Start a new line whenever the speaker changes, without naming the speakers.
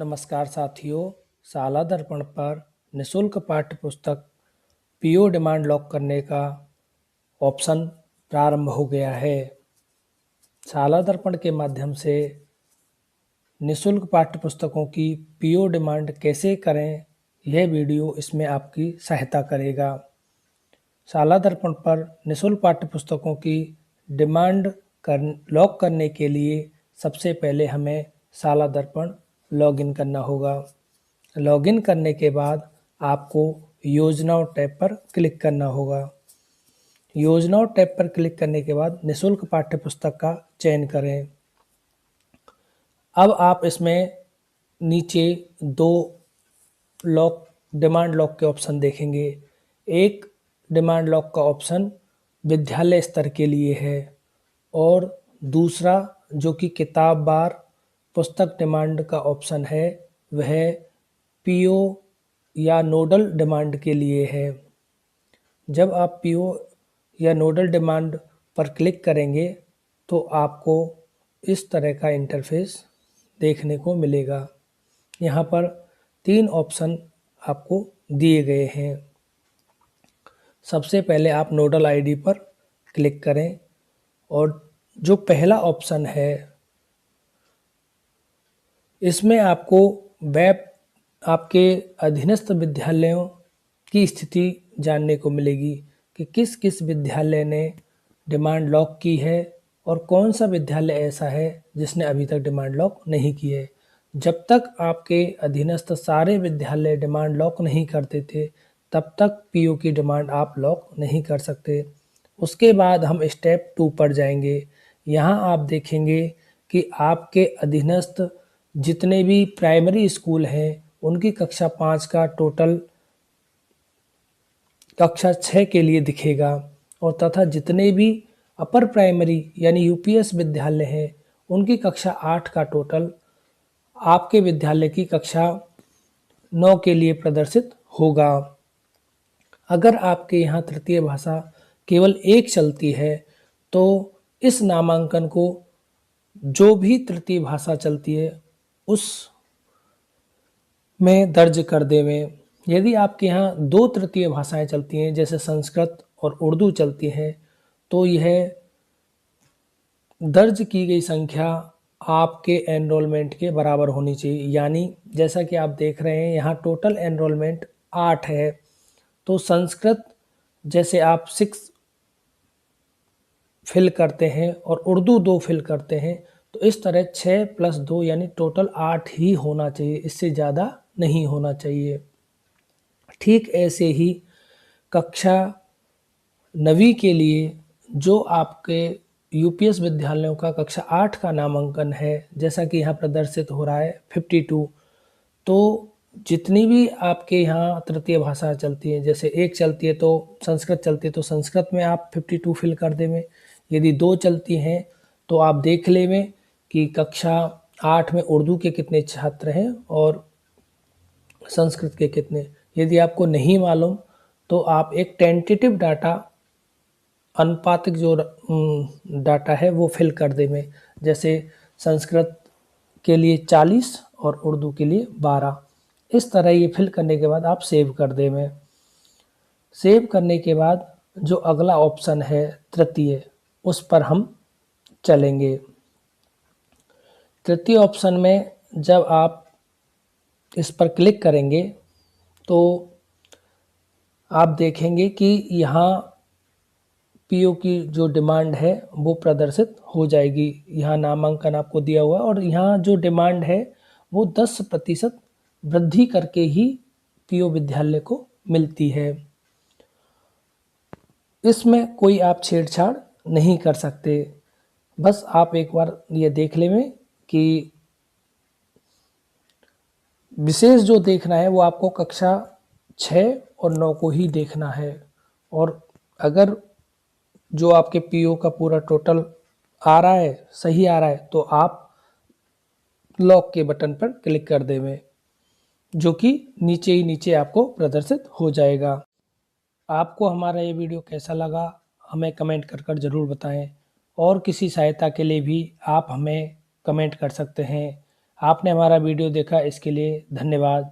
नमस्कार साथियों, शाला दर्पण पर निःशुल्क पाठ्य पुस्तक पीओ डिमांड लॉक करने का ऑप्शन प्रारंभ हो गया है। शाला दर्पण के माध्यम से निःशुल्क पाठ्य पुस्तकों की पीओ डिमांड कैसे करें, यह वीडियो इसमें आपकी सहायता करेगा। शाला दर्पण पर निःशुल्क पाठ्य पुस्तकों की डिमांड लॉक करने के लिए सबसे पहले हमें शाला दर्पण लॉगिन करना होगा। लॉगिन करने के बाद आपको योजनाओं टैब पर क्लिक करना होगा। योजनाओं टैब पर क्लिक करने के बाद निःशुल्क पाठ्य पुस्तक का चयन करें। अब आप इसमें नीचे दो डिमांड लॉक के ऑप्शन देखेंगे। एक डिमांड लॉक का ऑप्शन विद्यालय स्तर के लिए है और दूसरा जो कि किताब वार पुस्तक डिमांड का ऑप्शन है वह पीओ या नोडल डिमांड के लिए है। जब आप पीओ या नोडल डिमांड पर क्लिक करेंगे तो आपको इस तरह का इंटरफेस देखने को मिलेगा। यहाँ पर 3 ऑप्शन आपको दिए गए हैं। सबसे पहले आप नोडल आईडी पर क्लिक करें और जो पहला ऑप्शन है इसमें आपको आपके अधीनस्थ विद्यालयों की स्थिति जानने को मिलेगी कि किस किस विद्यालय ने डिमांड लॉक की है और कौन सा विद्यालय ऐसा है जिसने अभी तक डिमांड लॉक नहीं की है। जब तक आपके अधीनस्थ सारे विद्यालय डिमांड लॉक नहीं करते थे तब तक पीओ की डिमांड आप लॉक नहीं कर सकते। उसके बाद हम स्टेप 2 पर जाएंगे। यहाँ आप देखेंगे कि आपके अधीनस्थ जितने भी प्राइमरी स्कूल हैं उनकी कक्षा 5 का टोटल कक्षा 6 के लिए दिखेगा और तथा जितने भी अपर प्राइमरी यानी यूपीएस विद्यालय हैं उनकी कक्षा 8 का टोटल आपके विद्यालय की कक्षा 9 के लिए प्रदर्शित होगा। अगर आपके यहाँ तृतीय भाषा केवल एक चलती है तो इस नामांकन को जो भी तृतीय भाषा चलती है उस में दर्ज कर देवें। यदि आपके यहाँ 2 तृतीय भाषाएं चलती हैं जैसे संस्कृत और उर्दू चलती हैं तो यह दर्ज की गई संख्या आपके एनरोलमेंट के बराबर होनी चाहिए। यानी जैसा कि आप देख रहे हैं यहाँ टोटल एनरोलमेंट 8 है तो संस्कृत जैसे आप 6 फिल करते हैं और उर्दू 2 फिल करते हैं तो इस तरह 6 + 2 यानी टोटल 8 ही होना चाहिए, इससे ज़्यादा नहीं होना चाहिए। ठीक ऐसे ही कक्षा 9वीं के लिए जो आपके यूपीएस विद्यालयों का कक्षा 8 का नामांकन है जैसा कि यहाँ प्रदर्शित हो रहा है 52, तो जितनी भी आपके यहाँ तृतीय भाषा चलती है जैसे एक चलती है तो संस्कृत चलती है तो संस्कृत में आप 52 फिल कर देवें। यदि 2 चलती हैं तो आप देख लेवें कि कक्षा 8 में उर्दू के कितने छात्र हैं और संस्कृत के कितने। यदि आपको नहीं मालूम तो आप एक टेंटेटिव डाटा अनुपातिक जो डाटा है वो फिल कर देवें। जैसे संस्कृत के लिए 40 और उर्दू के लिए 12। इस तरह ये फिल करने के बाद आप सेव कर देवें। सेव करने के बाद जो अगला ऑप्शन है तृतीय, उस पर हम चलेंगे। तृतीय ऑप्शन में जब आप इस पर क्लिक करेंगे तो आप देखेंगे कि यहाँ पीओ की जो डिमांड है वो प्रदर्शित हो जाएगी। यहाँ नामांकन आपको दिया हुआ है और यहाँ जो डिमांड है वो 10% वृद्धि करके ही पीओ विद्यालय को मिलती है। इसमें कोई आप छेड़छाड़ नहीं कर सकते। बस आप एक बार ये देख लें कि विशेष जो देखना है वो आपको कक्षा 6 और 9 को ही देखना है और अगर जो आपके पीओ का पूरा टोटल आ रहा है, सही आ रहा है तो आप लॉक के बटन पर क्लिक कर देवें जो कि नीचे ही नीचे आपको प्रदर्शित हो जाएगा। आपको हमारा ये वीडियो कैसा लगा हमें कमेंट कर ज़रूर बताएं और किसी सहायता के लिए भी आप हमें कमेंट कर सकते हैं। आपने हमारा वीडियो देखा इसके लिए धन्यवाद।